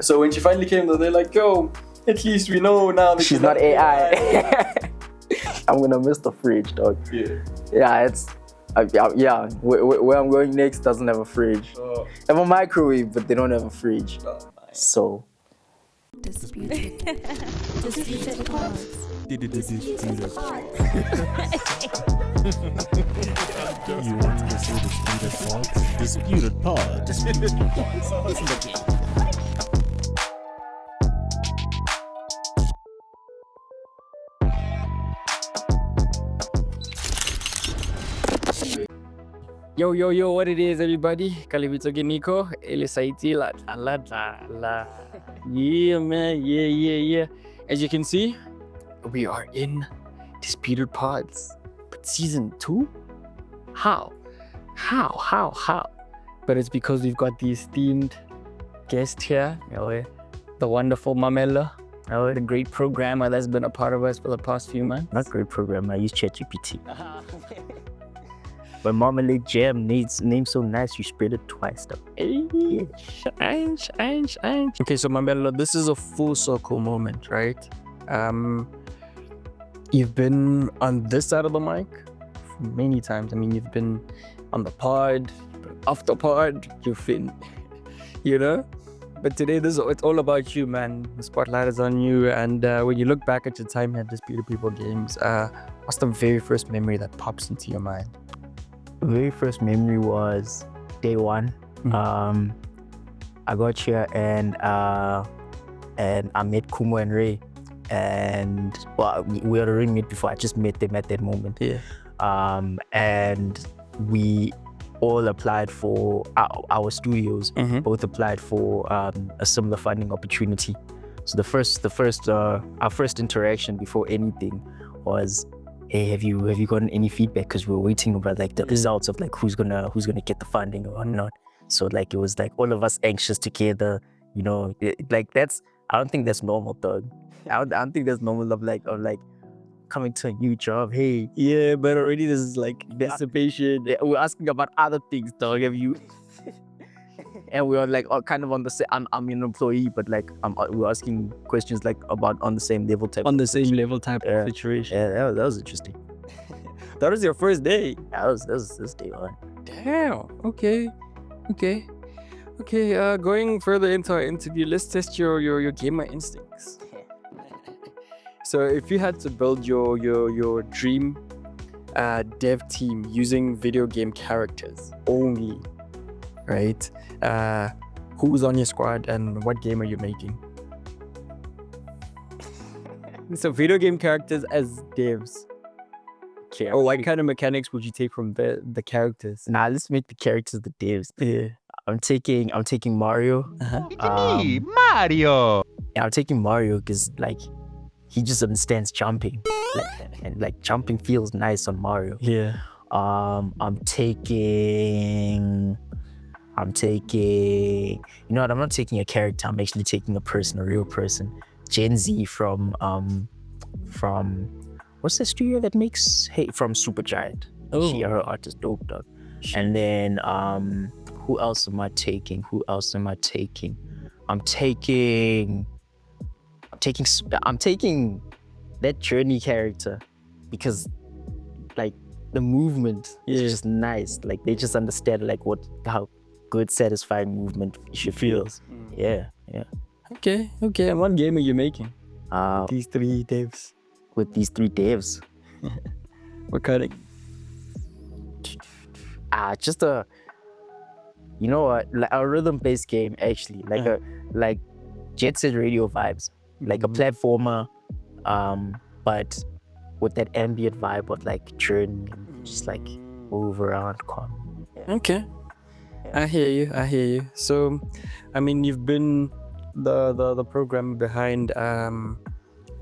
So when she finally came, they're like, yo, at least we know now that she's not AI. I'm gonna miss the fridge, dog. Yeah, it's where I'm going next doesn't have a fridge. Have a microwave, but they don't have a fridge. So Disputed pods. Disputed pods. You want to see disputed pods? Disputed pods. Disputed pods. Yo, what it is, everybody? Kalibito Nico, Elisaiti la. Yeah, man, yeah. As you can see, we are in Disputed Pods. But season 2? How? But it's because we've got the esteemed guest here, the wonderful Mamello, the great programmer that's been a part of us for the past few months. Not great programmer, I use ChatGPT. But Marmalade Jam name so nice, you spread it twice though. Okay, so Mamello, this is a full circle moment, right? You've been on this side of the mic many times. I mean, you've been on the pod, off the pod, you've been, But today, it's all about you, man. The spotlight is on you. And when you look back at your time at Disputed People Games, what's the very first memory that pops into your mind? The very first memory was day one. I got here and I met Kumo and Ray, and we had already met before. I just met them at that moment. Yeah. And we all applied for our studios. Both applied for a similar funding opportunity. So our first interaction before anything was, hey, have you gotten any feedback? Because we were waiting about like the results of like who's gonna get the funding or not. So like it was like all of us anxious together, like I don't think that's normal, dog. I don't think that's normal of like coming to a new job. Hey, yeah, but already this is like anticipation. We're asking about other things, dog. Have you? And we were like kind of on the same. I'm an employee, but like we're asking questions like about on the same level type. On the same level type of situation. Yeah, that was interesting. That was your first day. Yeah, that was day one. Damn. Okay. Going further into our interview, let's test your gamer instincts. So if you had to build your dream dev team using video game characters only, right? Who's on your squad and what game are you making? So video game characters as devs. Okay. Or what kind of mechanics would you take from the characters? Nah, let's make the characters the devs. Yeah. I'm taking Mario. Mario! Yeah, I'm taking Mario because like he just understands jumping. And like jumping feels nice on Mario. Yeah. I'm taking, you know what, I'm not taking a character, I'm actually taking a person, a real person. Gen Z from what's the studio that makes, from Supergiant. Oh. She, her art is dope, dog. And then who else am I taking? I'm taking that Journey character because like the movement is just nice. Like they just understand like how good, satisfying movement she feels. Yeah. Okay. And what game are you making? These three devs. With these three devs. What kind of? Just a, you know what, like a rhythm-based game actually, like Jet Set Radio vibes, like a platformer, but with that ambient vibe of like journey and just like move around, calm. Yeah. Okay. I hear you. So, I mean, you've been the programmer behind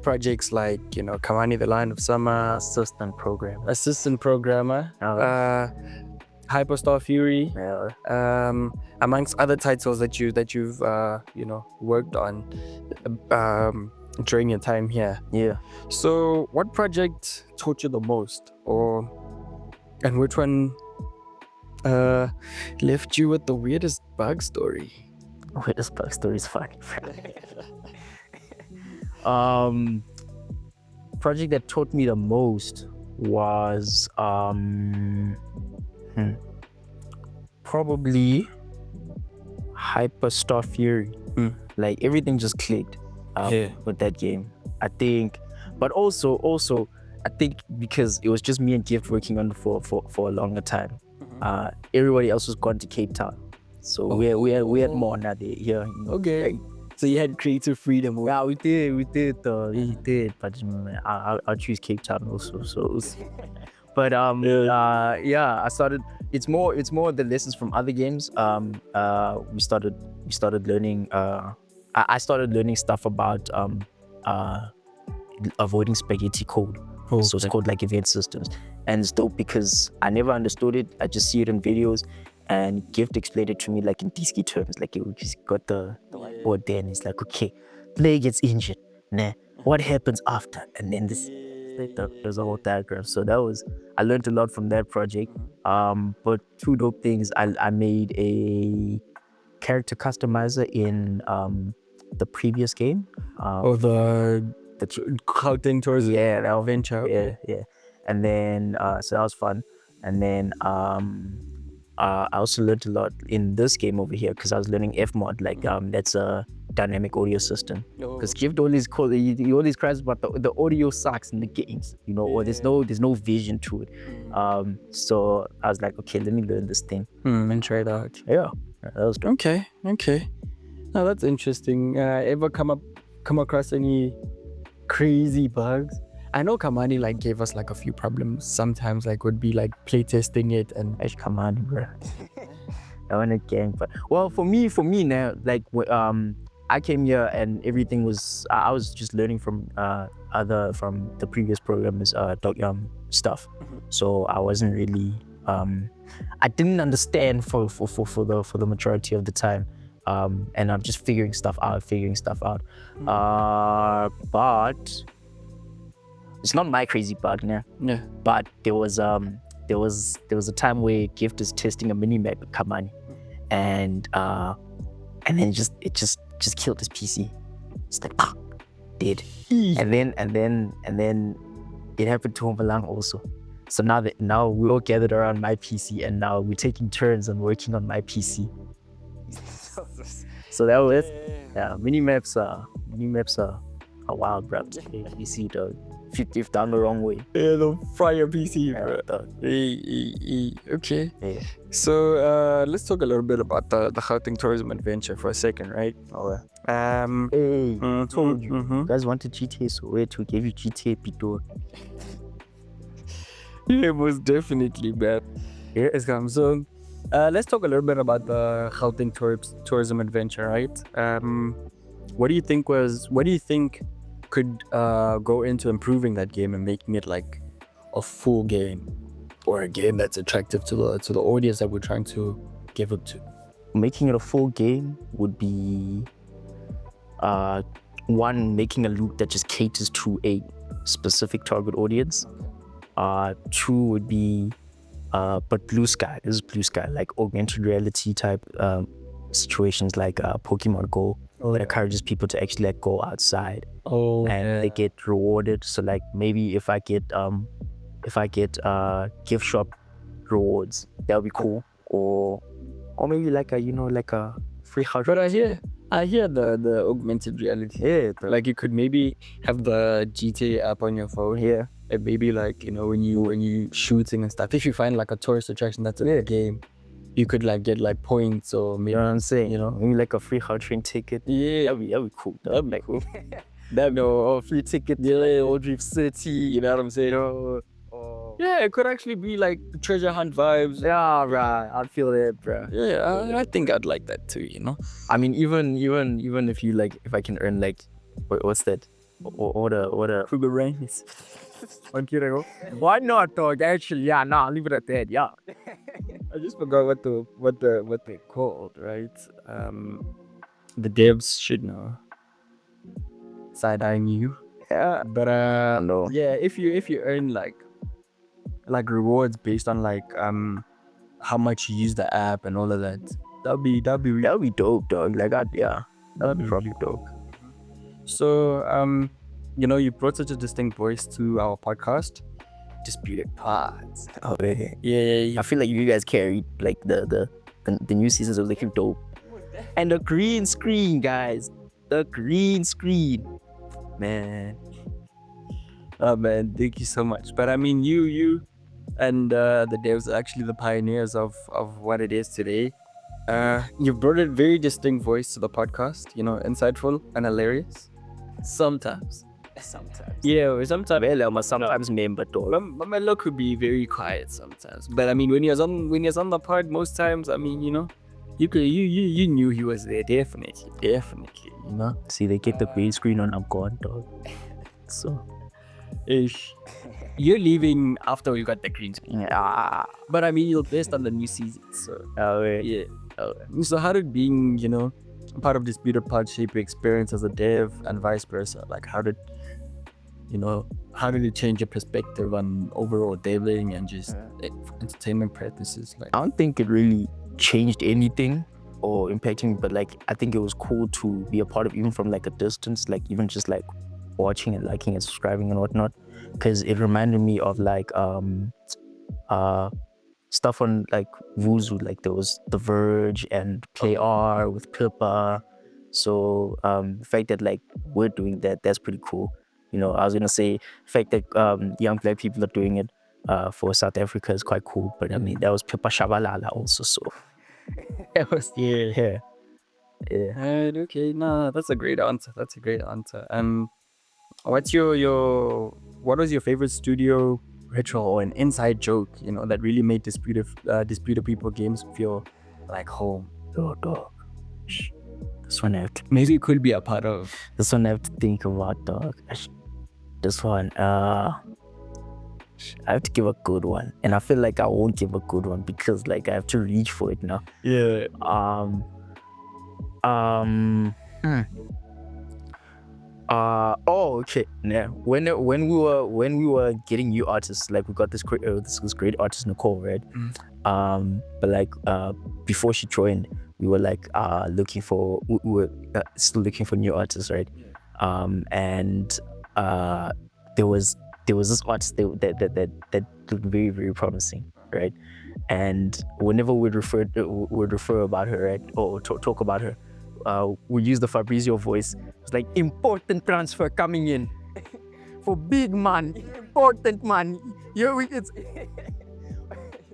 projects like, Kamani, the Line of Summer. Assistant programmer. Hyperstar Fury. Yeah. Amongst other titles that you've worked on during your time here. Yeah. So, what project taught you the most, and which one left you with the weirdest bug story? Wait, this bug story is funny. Project that taught me the most was probably Hyperstar Fury. Like everything just clicked with that game. I think, but also I think because it was just me and Gift working on it for a longer time. Everybody else was gone to Cape Town, so we had more now there here. You know, Okay. like, So you had creative freedom. yeah, we did, but I'll choose Cape Town also. So, but yeah, I started. It's more the lessons from other games. We started learning. I started learning stuff about avoiding spaghetti code. So it's called like event systems, and it's dope because I never understood it. I just see it in videos, and Gift explained it to me like in DSK terms. Like you just got the whiteboard there, and it's like, okay, player gets injured, nah, what happens after, and then this. There's a whole diagram. So I learned a lot from that project. But two dope things. I made a character customizer in the previous game. The counting towards Yeah, that was venture. yeah. And then so that was fun. And then I also learned a lot in this game over here because I was learning Fmod. Like that's a dynamic audio system. Because Gift always he always cries about the audio sucks in the games, you know, or there's no vision to it. So I was like, okay, let me learn this thing. And try it out. Yeah, that was dope. Okay. Now that's interesting. Ever come across any crazy bugs? I know Kamani like gave us like a few problems sometimes, like would be like playtesting it and Come on, bro. I want a gang, but well, for me now, like I came here and everything was I was just learning from the previous programmers stuff. So I wasn't really I didn't understand for the majority of the time. And I'm just figuring stuff out. But it's not my crazy bug now. yeah. But there was a time where Gift is testing a mini map with Kamani, and then it just killed his PC. It's like dead. And then it happened to Homelang also. So now we all gathered around my PC, and now we're taking turns on working on my PC. So that was it. Yeah, mini maps are wild, bro. You see the if down the wrong way. Yeah, they'll fry your PC, Yeah, bro. Okay. Yeah. So let's talk a little bit about the Gauteng tourism adventure for a second, right? Oh, yeah. Hey, I told you. Mhm. You guys wanted GTA, so where to give you GTA Pitor. Yeah, it was definitely bad. Here it comes. So let's talk a little bit about the Gauteng tourism adventure, right? What do you think could go into improving that game and making it like a full game, or a game that's attractive to the audience that we're trying to give it to? Making it a full game would be one, making a loop that just caters to a specific target audience. Two would be but blue sky. This is blue sky, like augmented reality type situations like Pokemon Go. That encourages people to actually like go outside and they get rewarded. So like maybe if I get gift shop rewards, that would be cool. Or maybe like a free house. But I hear the augmented reality. Yeah, Like you could maybe have the GTA app on your phone. yeah. And maybe like, you know, when you shooting and stuff, if you find like a tourist attraction that's in the game, you could like get like points, or maybe, You know what I'm saying? You know, maybe like a free hard train ticket. yeah, That'd be cool. That'd be cool. or free ticket, yeah, or Drift City, you know what I'm saying? Yeah, it could actually be like treasure hunt vibes. Yeah, right. I'd feel that, bro. Yeah, I think I'd like that too, you know? I mean, even if you like, if I can earn like, what's that? What a Kruger Rains. Why not, dog? Actually, yeah, nah, leave it at that. Yeah. I just forgot what they're called, right? The devs should know. Side-eyeing you. Yeah. But No. yeah, if you earn like rewards based on like how much you use the app and all of that, That'd be dope, dog. Like, that'd be probably dope. So, you brought such a distinct voice to our podcast, Disputed Pods. Oh, yeah. Yeah. I feel like you guys carried like the new seasons of looking dope. And the green screen, guys. The green screen. Man. Oh man, thank you so much. But I mean, you and the devs are actually the pioneers of what it is today. You've brought a very distinct voice to the podcast, insightful and hilarious. Sometimes. Yeah, or sometimes. Well, sometimes member dog. Mamello could be very quiet sometimes. But I mean, when he was on the pod, most times, I mean, you knew he was there, definitely. See, they get the green screen on, I'm gone, dog. So. Ish. You're leaving after we got the green screen. Yeah. But I mean, you're based on the new season, so. Oh, Yeah. So how did being, part of Disputed Pod shape your experience as a dev and vice versa? Like how did it change your perspective on overall deving and just entertainment practices? Like I don't think it really changed anything or impacting me, but like I think it was cool to be a part of, even from like a distance, like even just like watching and liking and subscribing and whatnot, because it reminded me of like stuff on like Vuzu, like there was The Verge and KR with Pippa. So the fact that like we're doing that, that's pretty cool. I was gonna say the fact that young black people are doing it for South Africa is quite cool. But I mean that was Pippa Shabalala also, so that was yeah. okay, no, that's a great answer. What was your favorite studio ritual or an inside joke, that really made Disputed People games feel like home? Oh, dog. This one I have to. Maybe it could be a part of. This one I have to think about, dog. This one, I have to give a good one, and I feel like I won't give a good one because like I have to reach for it now. Yeah. Okay. Yeah. When we were getting new artists, like we got this great artist Nicole, right? But like before she joined, we were like we were still looking for new artists, right? And there was this artist that looked very, very promising, right? And whenever we'd refer about her, right, or talk about her, we use the Fabrizio voice. It's like important transfer coming in for big man, important man. It's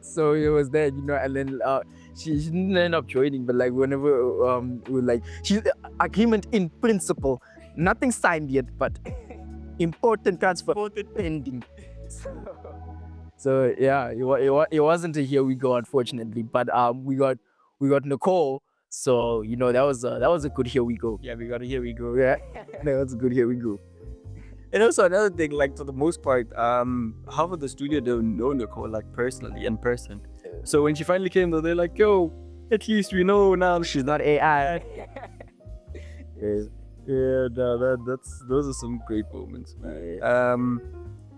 so it was that, and then she didn't end up joining, but like whenever we were like, she's agreement in principle, nothing signed yet, but important transfer pending. So yeah, it wasn't a here we go, unfortunately, but we got Nicole. So that was a good here we go. Yeah, we got a here we go. Yeah, that was a good here we go. And also another thing, like for the most part, half of the studio don't know Nicole like personally in person. So when she finally came, they're like, "Yo, at least we know now she's not AI." Yeah, no, those are some great moments, man.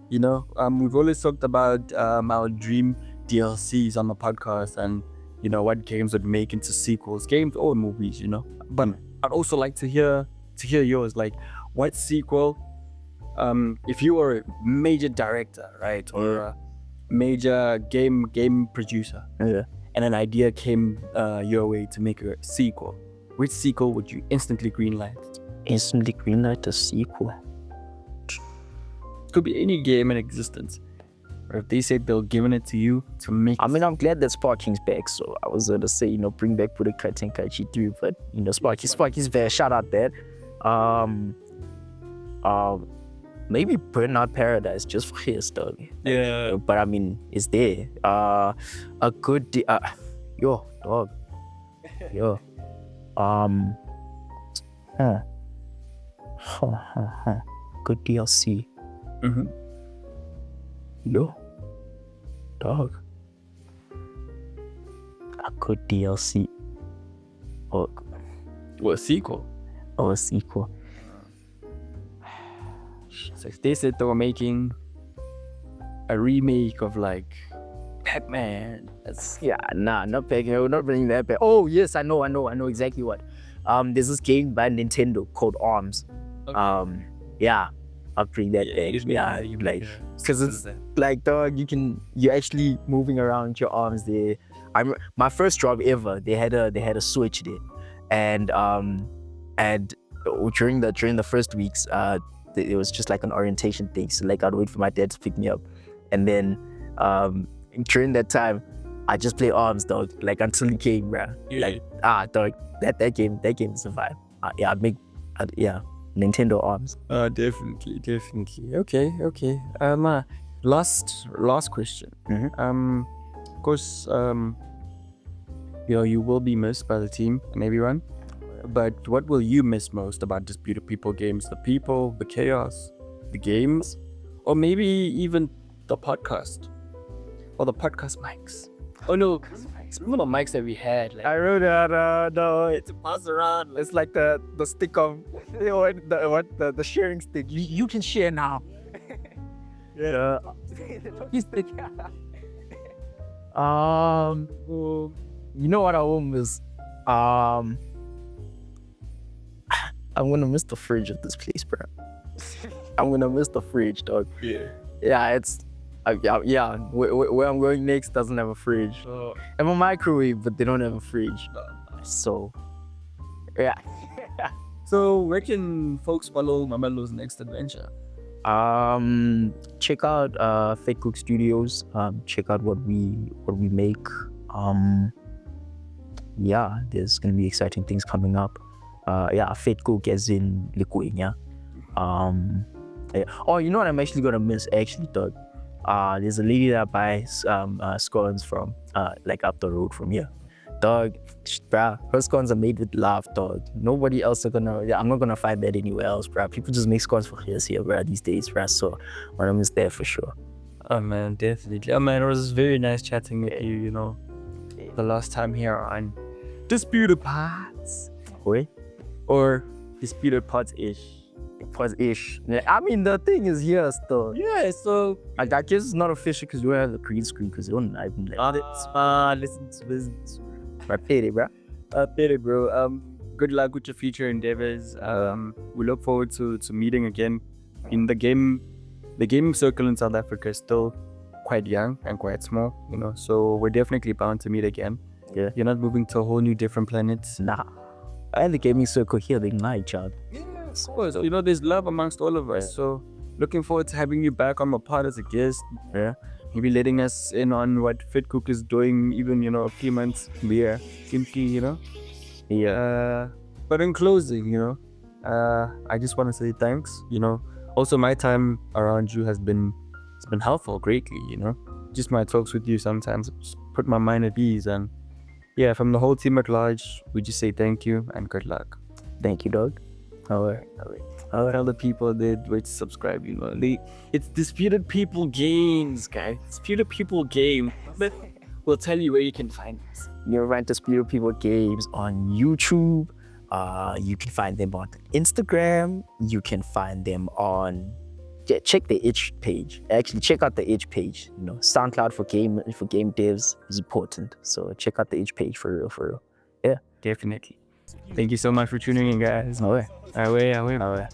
We've always talked about our dream DLCs on the podcast and what games would make into sequels, games or movies, But I'd also like to hear yours. Like, what sequel? If you were a major director, right, or a major game producer, and an idea came your way to make a sequel, which sequel would you instantly greenlight? Instantly greenlight a sequel. Could be any game in existence. Or if they said they're giving it to you to make. I mean, I'm glad that Sparking's back. So I was gonna say, bring back Budokai Tenkaichi 3, but Sparky's there. Shout out that. Maybe Burnout Paradise just for his dog. Yeah. But I mean, it's there. A good yo dog. Yo. Good DLC. Mm-hmm. Yo, dog. A good DLC. Or a sequel. Or a sequel. So if they said they were making a remake of like Pac-Man. That's not Pac-Man. We're not bringing that back. Oh yes, I know exactly what. There's this game by Nintendo called Arms. okay. Yeah, I'll bring that back. Yeah, you like, because it's like, dog, you're actually moving around your arms there. My first job ever. They had a Switch there, and during the first weeks, it was just like an orientation thing. So like I'd wait for my dad to pick me up, and then during that time, I just play Arms, dog, like until he came, bruh. Like dog, that game survived. Nintendo Arms. Definitely. Okay. Last question. Of course, you will be missed by the team and everyone. But what will you miss most about Disputed People games? The people, the chaos, the games, or maybe even the podcast, or the podcast mics? Oh no, remember the mics that we had? Like, I wrote that. No, it's pass around. It's like the stick of the sharing stick. You can share now. Yeah. Stick. You know what I will miss? I'm gonna miss the fridge of this place, bro. I'm gonna miss the fridge, dog. Yeah, it's where I'm going next doesn't have a fridge. I have a microwave, but they don't have a fridge. So yeah. So where can folks follow Mamello's next adventure? Check out Fate Cook Studios. Check out what we make. There's gonna be exciting things coming up. Fate Cook as in Likuenya. Oh, you know what I'm actually gonna miss, actually, dog? There's a lady that buys scones from like up the road from here, dog. Bruh, her scones are made with love, dog. Nobody else I'm not gonna find that anywhere else, bruh. People just make scones for here, bruh, these days, bruh. So I'm gonna miss there for sure. Oh man, definitely. Oh man, it was very nice chatting with you. You know, the last time here on Disputed Pods, or Disputed Pods-ish. Pods-ish. I mean, the thing is here still. Yeah, so I guess it's not official because we have the green screen because you don't even listen to I paid it, bro. Good luck with your future endeavors. We look forward to meeting again. In the game circle in South Africa is still quite young and quite small, you know, so we're definitely bound to meet again. Yeah. You're not moving to a whole new different planets. Nah. And the gaming circle here, they like each other. Yeah, of course. You know, there's love amongst all of us. So looking forward to having you back on my pod as a guest. Yeah. Maybe letting us in on what Fit Cook is doing, even, you know, a few months later. Simply, you know. Yeah. But in closing, you know, I just want to say thanks. You know, also my time around you has been helpful greatly, you know. Just my talks with you sometimes put my mind at ease, and yeah, from the whole team at large, we just say thank you and good luck. Thank you, dog. Alright. Tell the people that wait to subscribe, you know. It's Disputed People Games, guys. Disputed People Game. But we'll tell you where you can find us. You can find Disputed People Games on YouTube. You can find them on Instagram. You can find them on check the itch page. Actually, check out the itch page. You know, SoundCloud for game devs is important. So check out the itch page for real. Yeah, definitely. Thank you so much for tuning in, guys. Away. Away.